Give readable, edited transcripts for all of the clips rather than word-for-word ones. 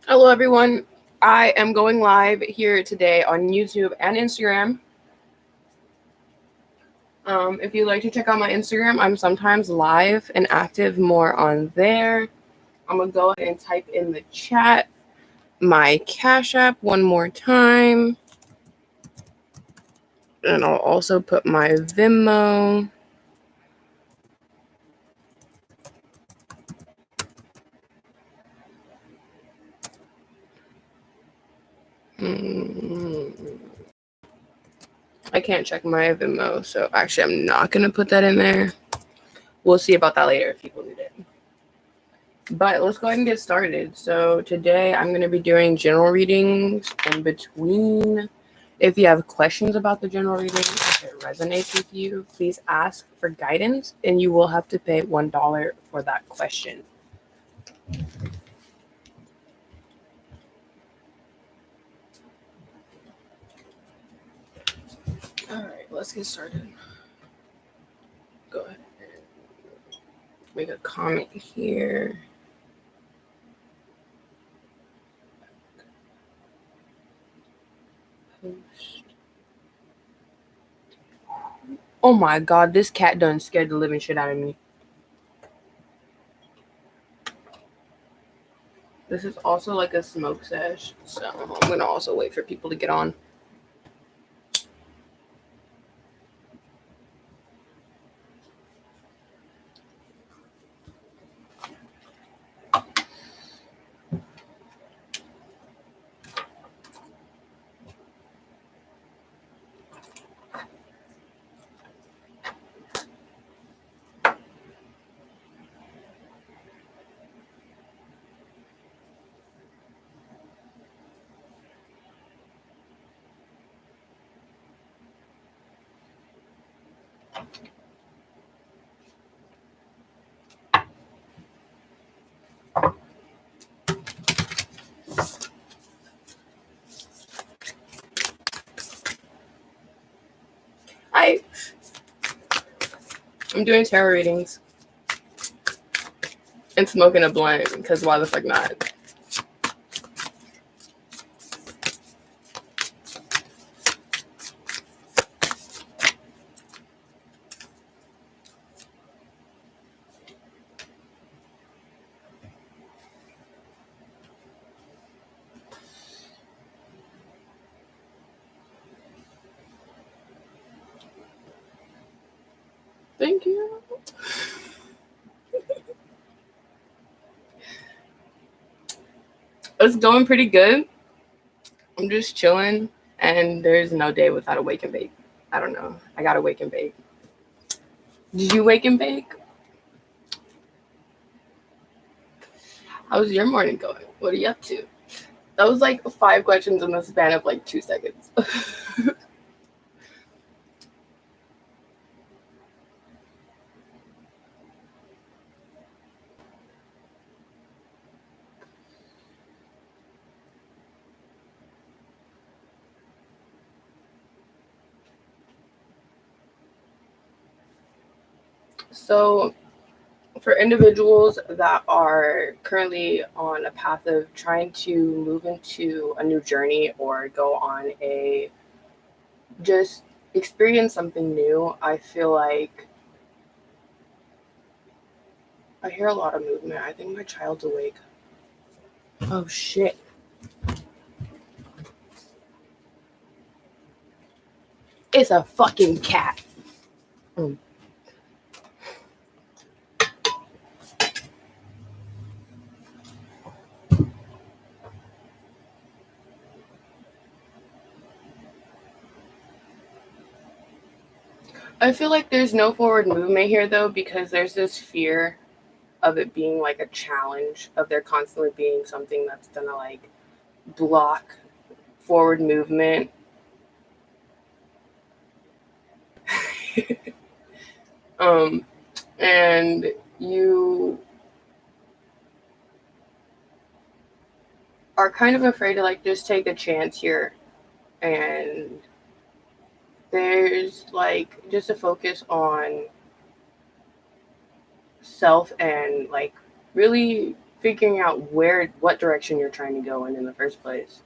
Hello, everyone. I am going live here today on YouTube and Instagram. If you'd like to check out my Instagram, I'm sometimes live and active more on there. I'm going to go ahead and type in the chat my Cash App one more time. And I'll also put my Venmo. I can't check my Venmo, so actually I'm not going to put that in there. We'll see about that later if people need it. But let's go ahead and get started. So today I'm going to be doing general readings in between. If you have questions about the general reading, if it resonates with you, please ask for guidance, and you will have to pay $1 for that question. All right, let's get started. Go ahead and make a comment here. Post. Oh my god, this cat done scared the living shit out of me. This is also like a smoke sesh, so I'm gonna also wait for people to get on. I'm doing tarot readings and smoking a blunt, because why the fuck not? Thank you. It's going pretty good. I'm just chilling, and there's no day without a wake and bake. I don't know. I gotta wake and bake. Did you wake and bake? How's your morning going? What are you up to? That was like 5 questions in the span of like 2 seconds. So, for individuals that are currently on a path of trying to move into a new journey or go on a just experience something new, I feel like I hear a lot of movement. I think my child's awake. Oh shit. It's a fucking cat. I feel like there's no forward movement here though, because there's this fear of it being like a challenge, of there constantly being something that's gonna like block forward movement. And you are kind of afraid to like just take a chance here, and there's like just a focus on self and like really figuring out what direction you're trying to go in the first place.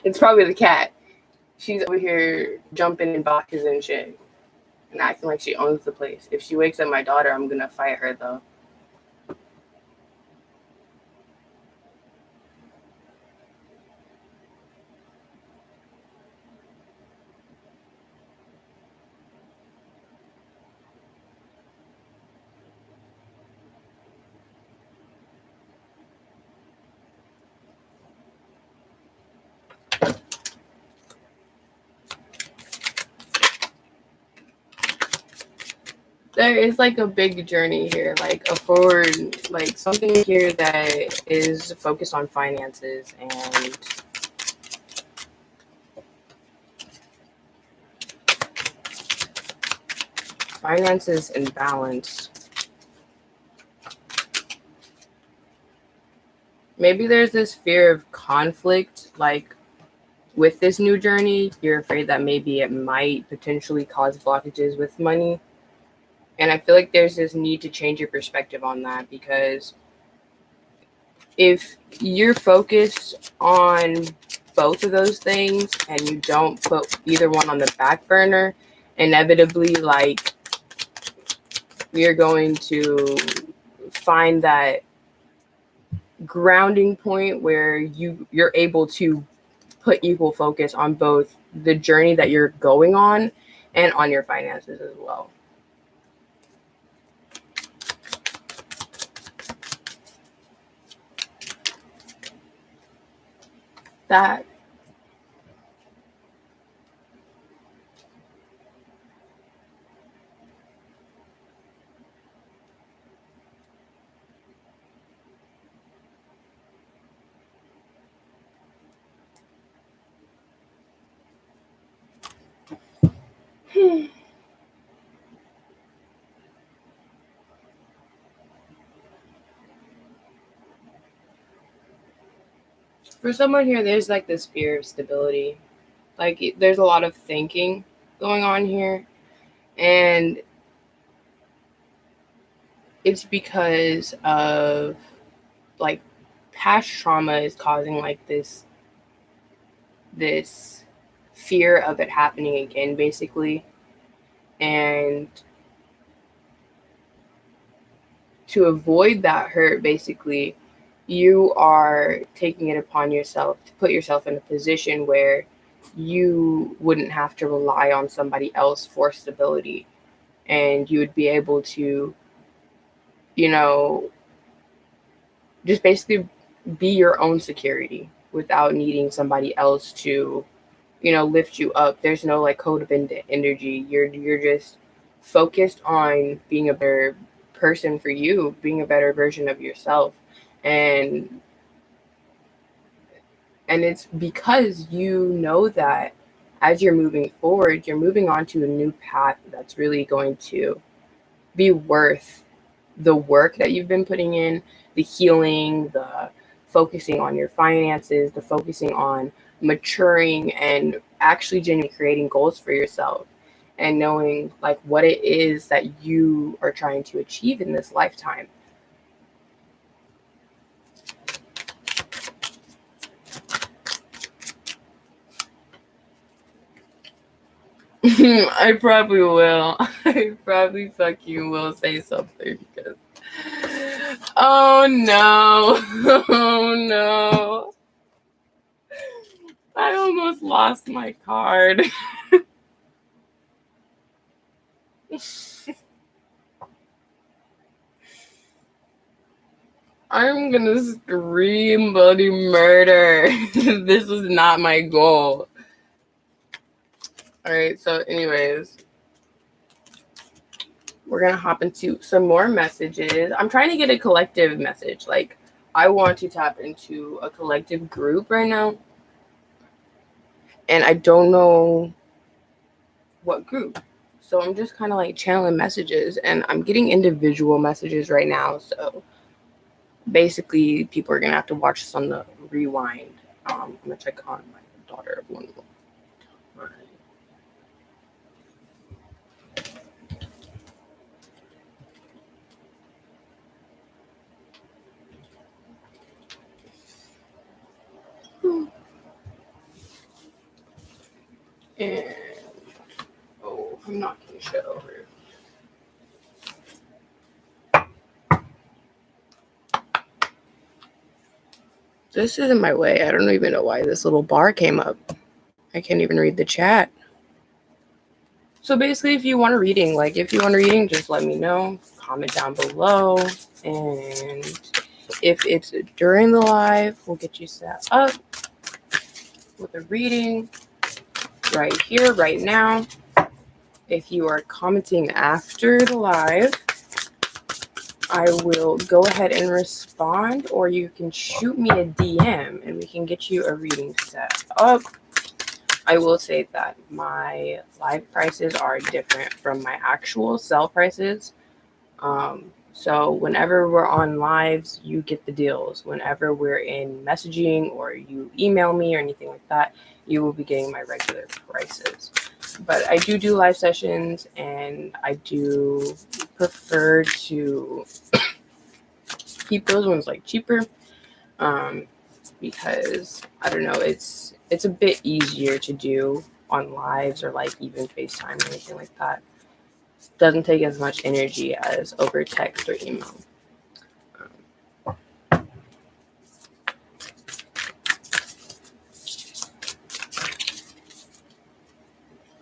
It's probably the cat. She's over here jumping in boxes and shit and acting like she owns the place. If she wakes up my daughter, I'm gonna fight her though. There is like a big journey here, like a forward, like something here that is focused on finances and balance. Maybe there's this fear of conflict, like with this new journey, you're afraid that maybe it might potentially cause blockages with money. And I feel like there's this need to change your perspective on that, because if you're focused on both of those things and you don't put either one on the back burner, inevitably, like, you're going to find that grounding point where you're able to put equal focus on both the journey that you're going on and on your finances as well. That for someone here, there's like this fear of stability. Like, there's a lot of thinking going on here, and it's because of like past trauma is causing like this fear of it happening again, basically. And to avoid that hurt, basically, you are taking it upon yourself to put yourself in a position where you wouldn't have to rely on somebody else for stability, and you would be able to, just basically be your own security without needing somebody else to, lift you up. There's no like codependent energy. You're just focused on being a better person for you, being a better version of yourself. And it's because you know that as you're moving forward, you're moving on to a new path that's really going to be worth the work that you've been putting in, the healing, the focusing on your finances, the focusing on maturing and actually genuinely creating goals for yourself and knowing like what it is that you are trying to achieve in this lifetime. I probably will. I probably fucking will say something because oh no. Oh no. I almost lost my card. I'm gonna scream bloody murder. This was not my goal. Alright, so anyways, we're gonna hop into some more messages. I'm trying to get a collective message. Like, I want to tap into a collective group right now. And I don't know what group. So I'm just kind of like channeling messages, and I'm getting individual messages right now. So basically, people are gonna have to watch this on the rewind. I'm gonna check on my daughter one more time. And oh, I'm knocking shit over. This is in my way. I don't even know why this little bar came up. I can't even read the chat. So basically, if you want a reading, just let me know. Comment down below. And if it's during the live, we'll get you set up with a reading right here, right now. If you are commenting after the live, I will go ahead and respond, or you can shoot me a DM and we can get you a reading set up. I will say that my live prices are different from my actual sell prices. So whenever we're on lives, you get the deals. Whenever we're in messaging or you email me or anything like that, you will be getting my regular prices. But I do live sessions, and I do prefer to keep those ones like cheaper, because I don't know, it's a bit easier to do on lives or like even FaceTime or anything like that. It doesn't take as much energy as over text or email.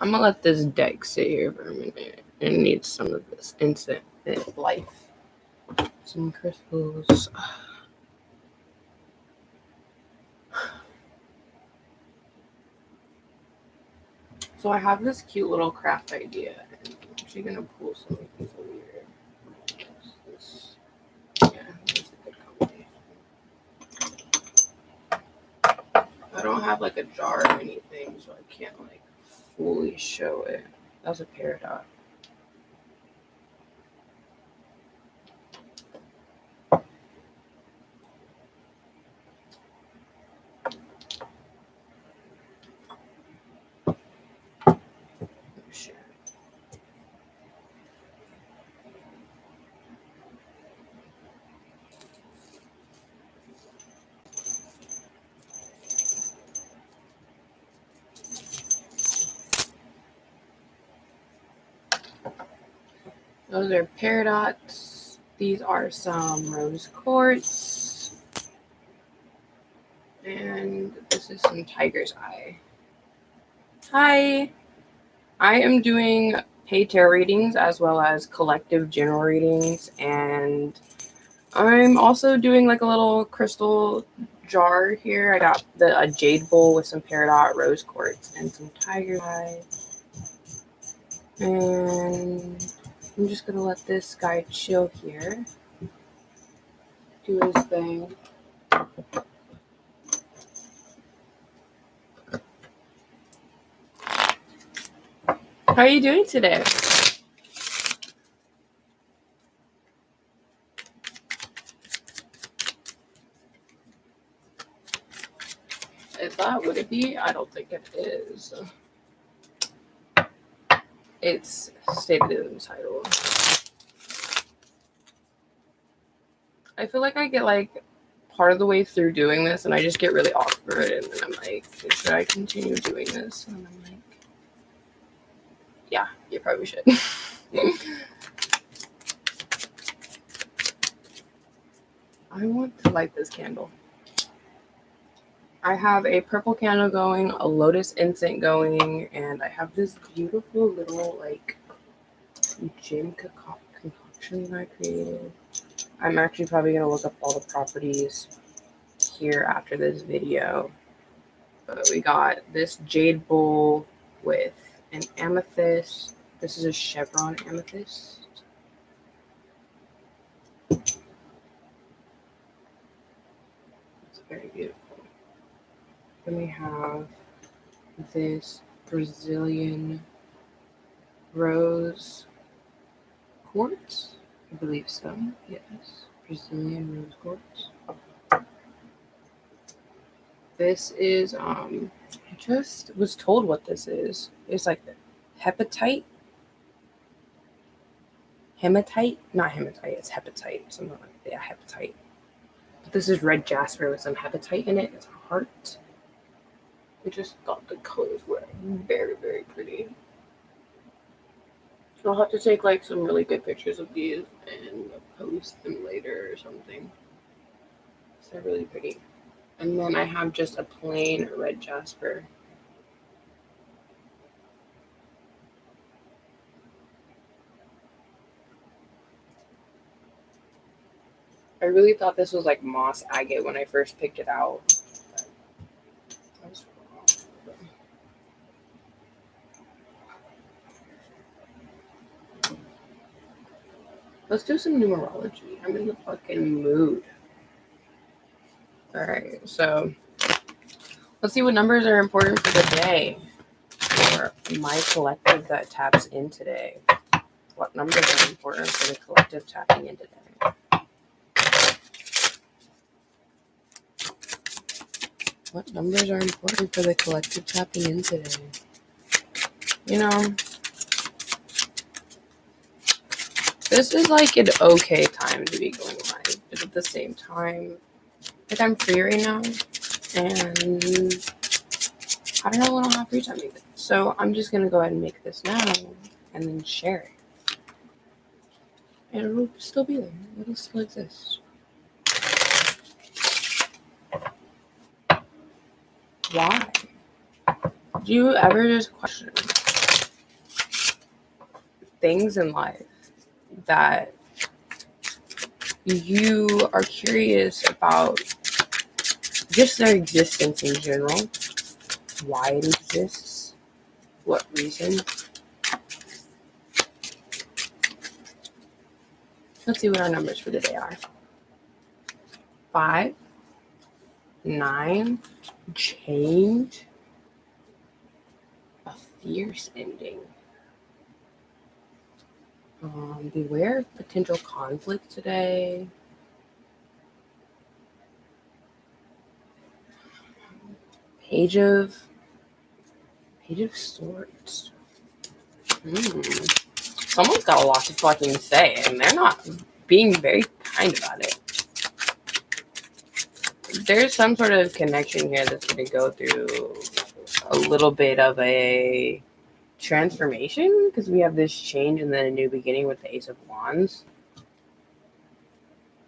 I'm gonna let this deck sit here for a minute. It needs some of this instant life. Some crystals. So I have this cute little craft idea, and I'm actually gonna pull something over here. Yeah, that's a good combination. I don't have like a jar or anything, so I can't like fully show it. That's a peridot. Those are peridots. These are some rose quartz. And this is some tiger's eye. Hi. I am doing paid tarot readings as well as collective general readings. And I'm also doing like a little crystal jar here. I got a jade bowl with some peridot, rose quartz, and some tiger's eye. And I'm just going to let this guy chill here. Do his thing. How are you doing today? Is that would it be? I don't think it is. It's stated in the title. I feel like I get like part of the way through doing this and I just get really awkward, and then I'm like, should I continue doing this? And I'm like, yeah, you probably should. I want to light this candle. I have a purple candle going, a lotus incense going, and I have this beautiful little like gin concoction I created. I'm actually probably going to look up all the properties here after this video. But we got this jade bowl with an amethyst. This is a chevron amethyst. It's very beautiful. Then we have this Brazilian rose quartz. I believe so. Yes. Brazilian rose quartz. This is I just was told what this is. It's like hematite. Not hematite, it's hepatite. Something like that. Yeah, hepatite. But this is red jasper with some hepatite in it. It's a heart. I just thought the colors were very, very pretty. So I'll have to take like some really good pictures of these and post them later or something. So they're really pretty. And then I have just a plain red jasper. I really thought this was like moss agate when I first picked it out. I was wrong. Let's do some numerology. I'm in the fucking mood. Alright, so let's see what numbers are important for the day. For my collective that taps in today. What numbers are important for the collective tapping in today? What numbers are important for the collective tapping in today? You know, this is like an okay time to be going live, but at the same time, like I'm free right now, and I don't know when I'll have free time either. So I'm just gonna go ahead and make this now, and then share it. And it'll still be there. It'll still exist. Why? Do you ever just question things in life that you are curious about just their existence in general? Why it exists? What reason? Let's see what our numbers for the day are. 5, 9, change, a fierce ending. Beware of potential conflict today. Page of Swords. Someone's got a lot to fucking say, and they're not being very kind about it. There's some sort of connection here that's going to go through a little bit of a transformation, because we have this change and then a new beginning with the Ace of Wands.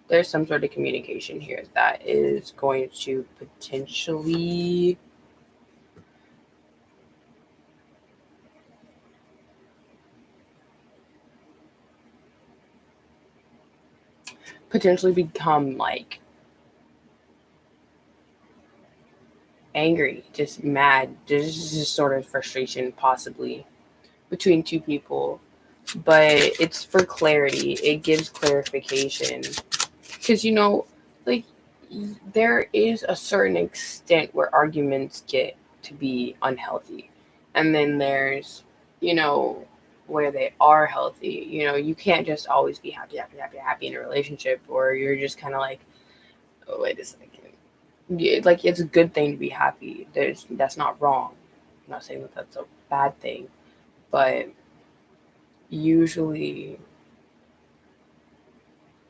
There's some sort of communication here that is going to potentially become like angry, just mad. There's just sort of frustration possibly between two people, but it's for clarity. It gives clarification, because like there is a certain extent where arguments get to be unhealthy, and then there's where they are healthy. You can't just always be happy in a relationship, or you're just kind of like, oh, wait a second. Like, it's a good thing to be happy. That's not wrong. I'm not saying that that's a bad thing, but usually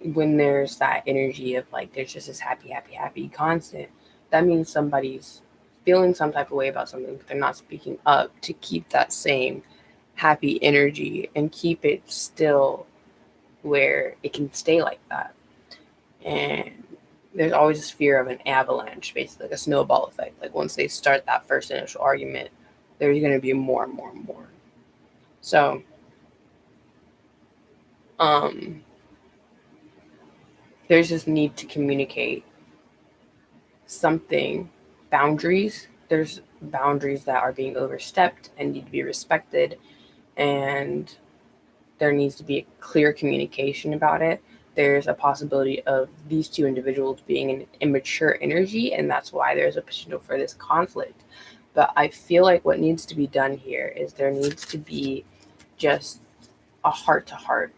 when there's that energy of like there's just this happy constant, that means somebody's feeling some type of way about something, but they're not speaking up to keep that same happy energy and keep it still where it can stay like that. And there's always this fear of an avalanche, basically like a snowball effect. Like once they start that first initial argument, there's going to be more and more and more. So there's this need to communicate something, boundaries. There's boundaries that are being overstepped and need to be respected, and there needs to be a clear communication about it. There's a possibility of these two individuals being in immature energy, and that's why there's a potential for this conflict. But I feel like what needs to be done here is there needs to be just a heart to heart.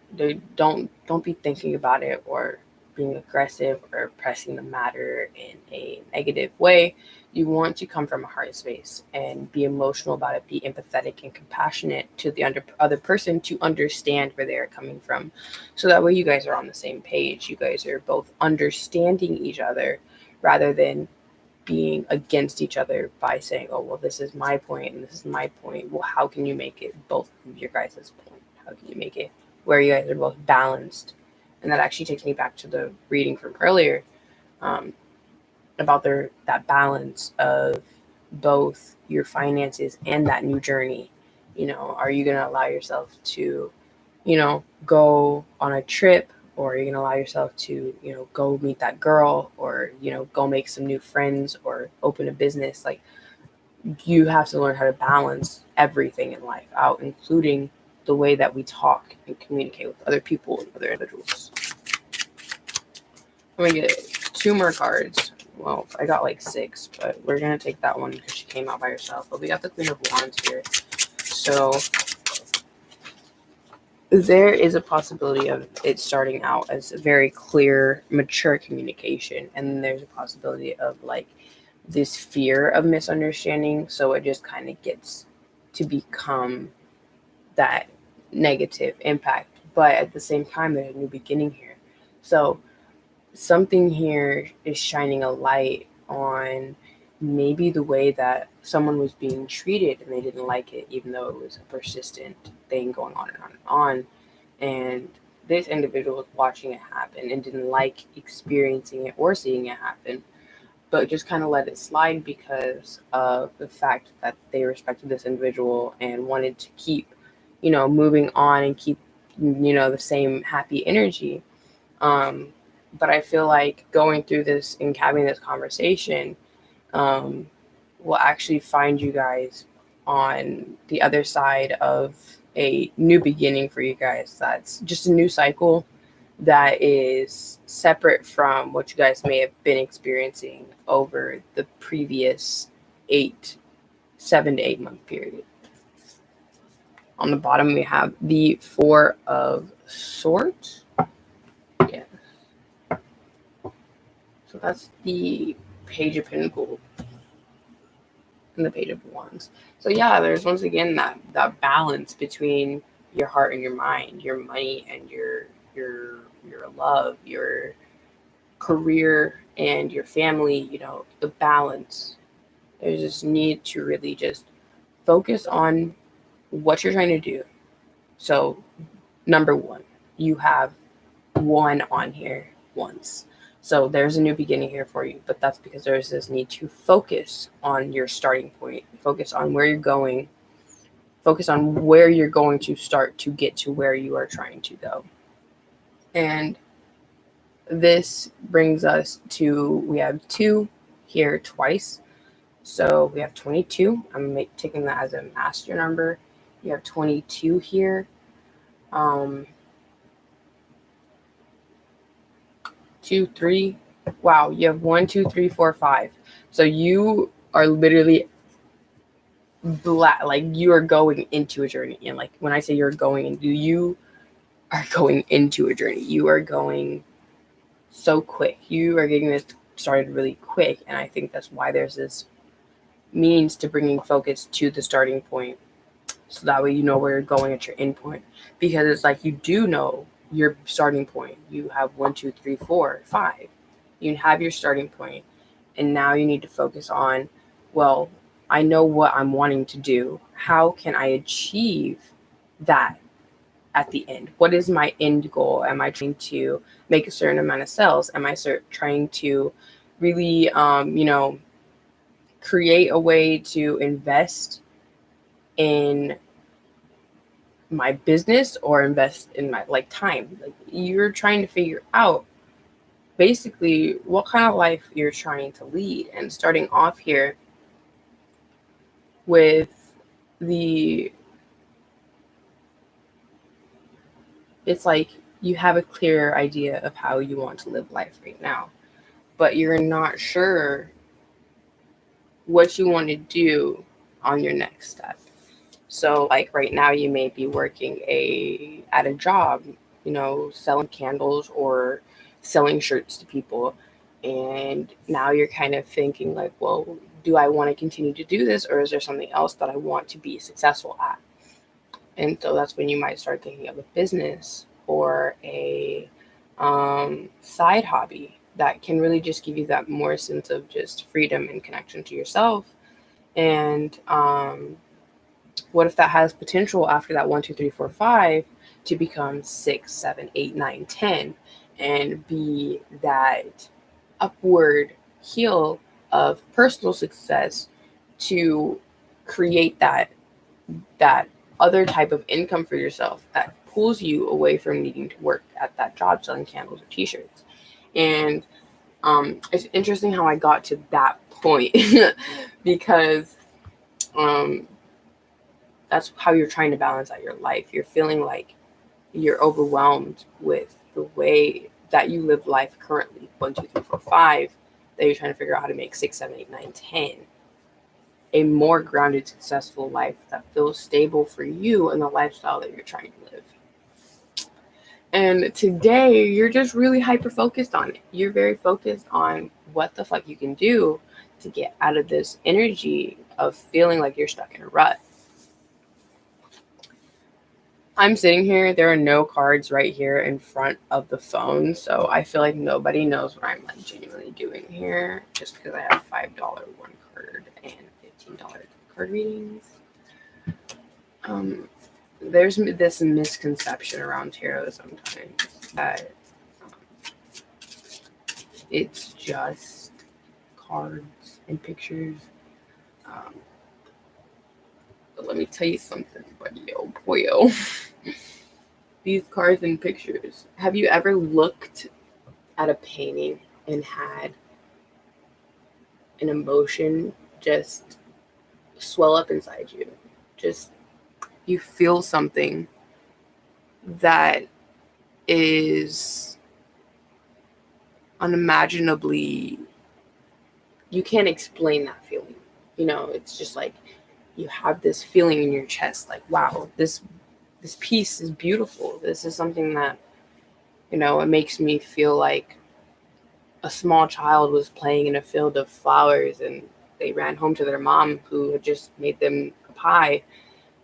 Don't be thinking about it or being aggressive or pressing the matter in a negative way. You want to come from a heart space and be emotional about it, be empathetic and compassionate to the other person to understand where they're coming from. So that way you guys are on the same page. You guys are both understanding each other rather than being against each other by saying, oh, well, this is my point and this is my point. Well, how can you make it both of your guys' point? How can you make it where you guys are both balanced? And that actually takes me back to the reading from earlier, about that balance of both your finances and that new journey. Are you going to allow yourself to, go on a trip, or are you going to allow yourself to, go meet that girl, or, go make some new friends or open a business? Like, you have to learn how to balance everything in life out, including the way that we talk and communicate with other people and other individuals. I'm going to get 2 more cards. Well, I got like 6, but we're going to take that one because she came out by herself. But we got the Queen of Wands here. So there is a possibility of it starting out as a very clear, mature communication. And then there's a possibility of like this fear of misunderstanding. So it just kind of gets to become that negative impact. But at the same time, there's a new beginning here. So something here is shining a light on maybe the way that someone was being treated and they didn't like it, even though it was a persistent thing going on and on and on. And this individual was watching it happen and didn't like experiencing it or seeing it happen, but just kind of let it slide because of the fact that they respected this individual and wanted to keep, moving on and keep, the same happy energy. But I feel like going through this and having this conversation will actually find you guys on the other side of a new beginning for you guys. That's just a new cycle that is separate from what you guys may have been experiencing over the previous 7 to 8 month period. On the bottom, we have the 4 of Swords. Yeah. So that's the Page of Pentacles and the Page of Wands. So yeah, there's once again that balance between your heart and your mind, your money and your love, your career and your family, the balance. There's this need to really just focus on what you're trying to do. So number 1, you have 1 on here once. So there's a new beginning here for you, but that's because there's this need to focus on your starting point, focus on where you're going, focus on where you're going to start to get to where you are trying to go. And this brings us to, we have 2 here twice. So we have 22. I'm taking that as a master number. You have 22 here. 2, 3. Wow, you have 1, 2, 3, 4, 5. So you are literally like you are going into a journey. And like when I say you're going into, you are going into a journey. You are going so quick. You are getting this started really quick. And I think that's why there's this means to bringing focus to the starting point. So that way you know where you're going at your end point. Because it's like you do know your starting point. You have 1, 2, 3, 4, 5. You have your starting point. And now you need to focus on, well, I know what I'm wanting to do. How can I achieve that at the end? What is my end goal? Am I trying to make a certain amount of sales? Am I trying to really, create a way to invest in my business or invest in my time? Like, you're trying to figure out basically what kind of life you're trying to lead. And starting off here with it's like you have a clear idea of how you want to live life right now, but you're not sure what you want to do on your next step. So like right now you may be working at a job, selling candles or selling shirts to people. And now you're kind of thinking like, well, do I want to continue to do this, or is there something else that I want to be successful at? And so that's when you might start thinking of a business or a side hobby. that can really just give you that more sense of just freedom and connection to yourself. And what if that has potential after that 1, 2, 3, 4, 5 to become 6, 7, 8, 9, 10, and be that upward heel of personal success to create that other type of income for yourself that pulls you away from needing to work at that job selling candles or t-shirts. And it's interesting how I got to that point because that's how you're trying to balance out your life. You're feeling like you're overwhelmed with the way that you live life currently, 1, 2, 3, 4, 5, that you're trying to figure out how to make 6, 7, 8, 9, 10 a more grounded, successful life that feels stable for you and the lifestyle that you're trying to live. And today, you're just really hyper-focused on it. You're very focused on what the fuck you can do to get out of this energy of feeling like you're stuck in a rut. I'm sitting here. There are no cards right here in front of the phone, so I feel like nobody knows what I'm like genuinely doing here, just because I have $5 one card and $15 card readings. There's this misconception around tarot sometimes that it's just cards and pictures. But let me tell you something, buddy, oh boyo. These cards and pictures. Have you ever looked at a painting and had an emotion just swell up inside you? Just you feel something that is unimaginably, you can't explain that feeling. You know, it's just like you have this feeling in your chest, like, wow, this piece is beautiful. This is something that, you know, it makes me feel like a small child was playing in a field of flowers and they ran home to their mom who had just made them a pie,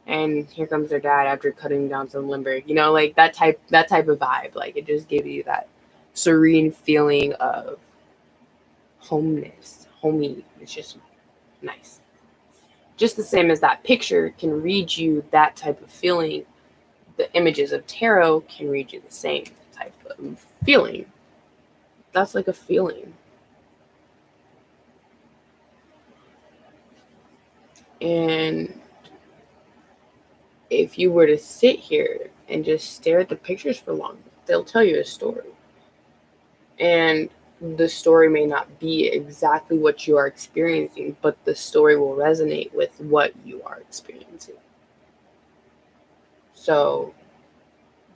and here comes their dad after cutting down some lumber. You know, like that type of vibe. Like it just gives you that serene feeling of homeness, homey. It's just nice. Just the same as that picture can read you that type of feeling, the images of tarot can read you the same type of feeling. That's like a feeling. And if you were to sit here and just stare at the pictures for long, they'll tell you a story. And the story may not be exactly what you are experiencing, but the story will resonate with what you are experiencing. So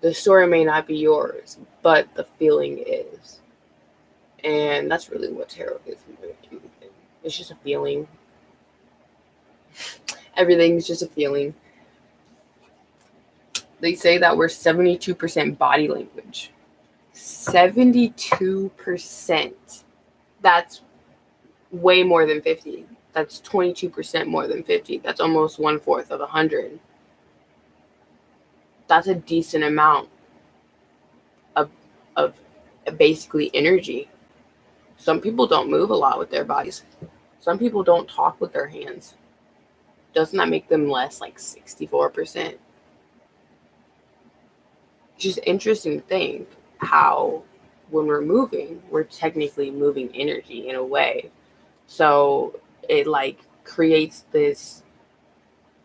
the story may not be yours, but the feeling is. And that's really what tarot is. It's just a feeling. Everything's just a feeling. They say that we're 72% body language. 72%. That's way more than 50. That's 22% more than 50. That's almost 1/4 of 100. That's a decent amount of basically energy. Some people don't move a lot with their bodies. Some people don't talk with their hands. Doesn't that make them less, like 64%? Just interesting to think how when we're moving, we're technically moving energy in a way. So it like creates this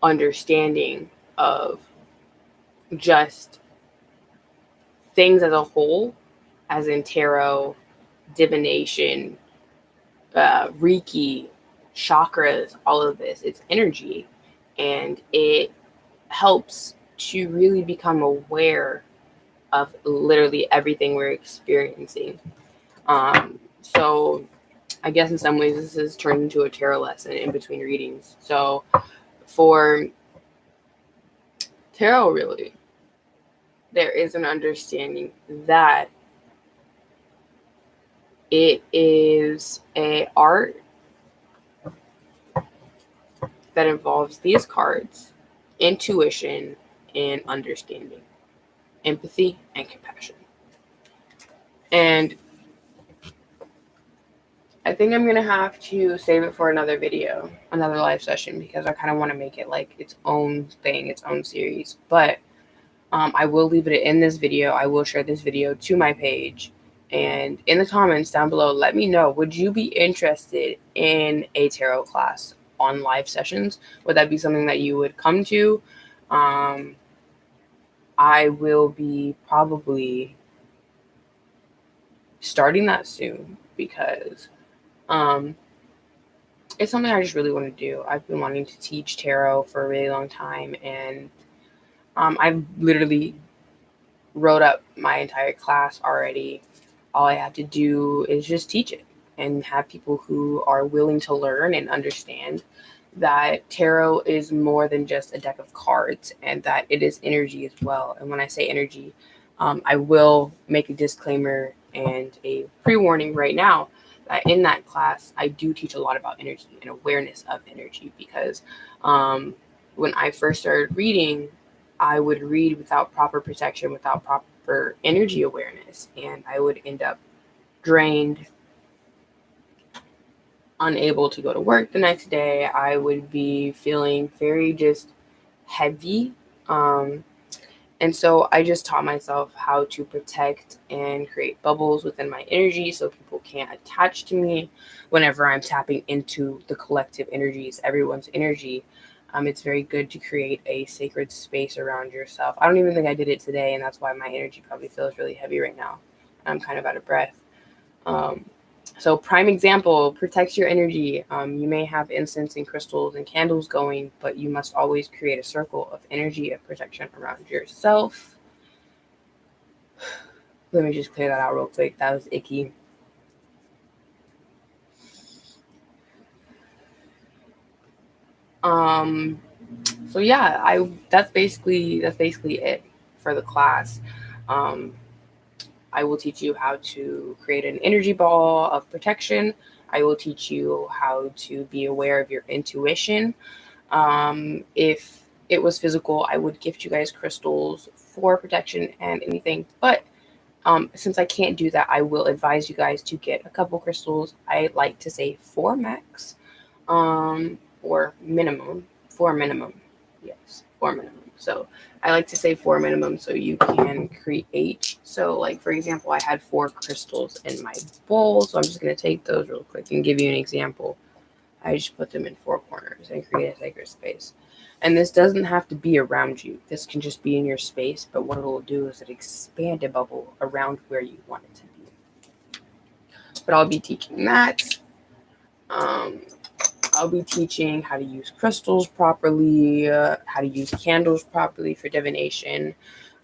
understanding of just things as a whole, as in tarot, divination, Reiki, chakras, all of this. It's energy, and it helps to really become aware of literally everything we're experiencing. So I guess in some ways this has turned into a tarot lesson in between readings. So for tarot, really, there is an understanding that it is an art that involves these cards, intuition, and understanding, empathy, and compassion. And I think I'm going to have to save it for another video, another live session, because I kind of want to make it like its own thing, its own series. But I will leave it in this video. I will share this video to my page. And in the comments down below, let me know, would you be interested in a tarot class on live sessions? Would that be something that you would come to? I will be probably starting that soon because it's something I just really want to do. I've been wanting to teach tarot for a really long time, and I've literally wrote up my entire class already. All I have to do is just teach it and have people who are willing to learn and understand that tarot is more than just a deck of cards, and that it is energy as well. And when I say energy, I will make a disclaimer and a pre-warning right now that in that class, I do teach a lot about energy and awareness of energy, because when I first started reading, I would read without proper protection, without proper energy awareness, and I would end up drained, unable to go to work the next day. I would be feeling very just heavy. And so I just taught myself how to protect and create bubbles within my energy so people can't attach to me whenever I'm tapping into the collective energies, everyone's energy. It's very good to create a sacred space around yourself. I don't even think I did it today, and that's why my energy probably feels really heavy right now. I'm kind of out of breath. So prime example, protect your energy. You may have incense and crystals and candles going, but you must always create a circle of energy of protection around yourself. Let me just clear that out real quick. That was icky. So yeah, that's basically it for the class. I will teach you how to create an energy ball of protection. I will teach you how to be aware of your intuition. If it was physical, I would gift you guys crystals for protection and anything. But since I can't do that, I will advise you guys to get a couple crystals. I like to say 4 max, or minimum, 4 minimum. Yes, 4 minimum. So I like to say 4 minimum so you can create. So like, for example, I had 4 crystals in my bowl. So I'm just going to take those real quick and give you an example. I just put them in 4 corners and create a sacred space. And this doesn't have to be around you. This can just be in your space. But what it will do is it expand a bubble around where you want it to be. But I'll be teaching that. I'll be teaching how to use crystals properly, how to use candles properly for divination.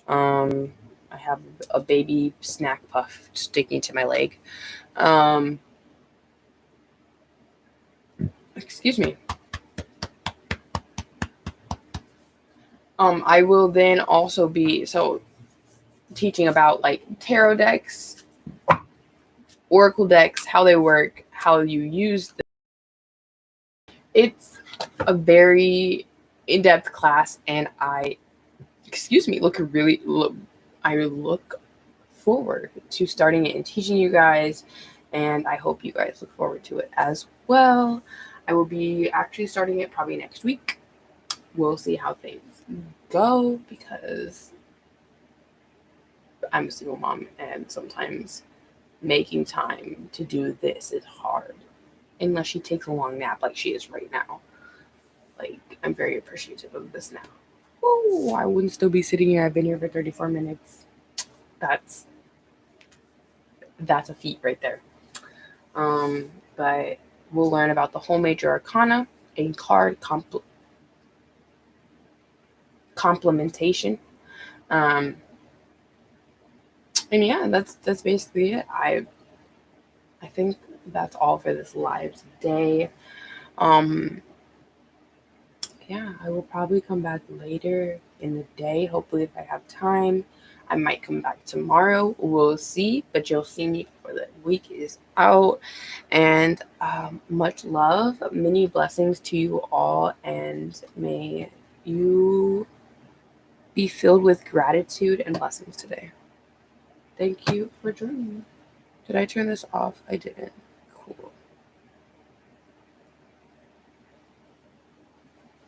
I have a baby snack puff sticking to my leg. Excuse me. I will then also be teaching about like tarot decks, oracle decks, how they work, how you use them. It's a very in-depth class, and I look forward to starting it and teaching you guys, and I hope you guys look forward to it as well. I will be actually starting it probably next week. We'll see how things go, because I'm a single mom, and sometimes making time to do this is hard, unless she takes a long nap like she is right now. Like, I'm very appreciative of this now. Oh, I wouldn't still be sitting here. I've been here for 34 minutes. That's a feat right there. But we'll learn about the whole major arcana, a card complementation. And yeah, that's basically it. I think that's all for this live today. Yeah, I will probably come back later in the day. Hopefully, if I have time, I might come back tomorrow. We'll see, but you'll see me before the week is out. And much love, many blessings to you all, and may you be filled with gratitude and blessings today. Thank you for joining me. Did I turn this off? I didn't.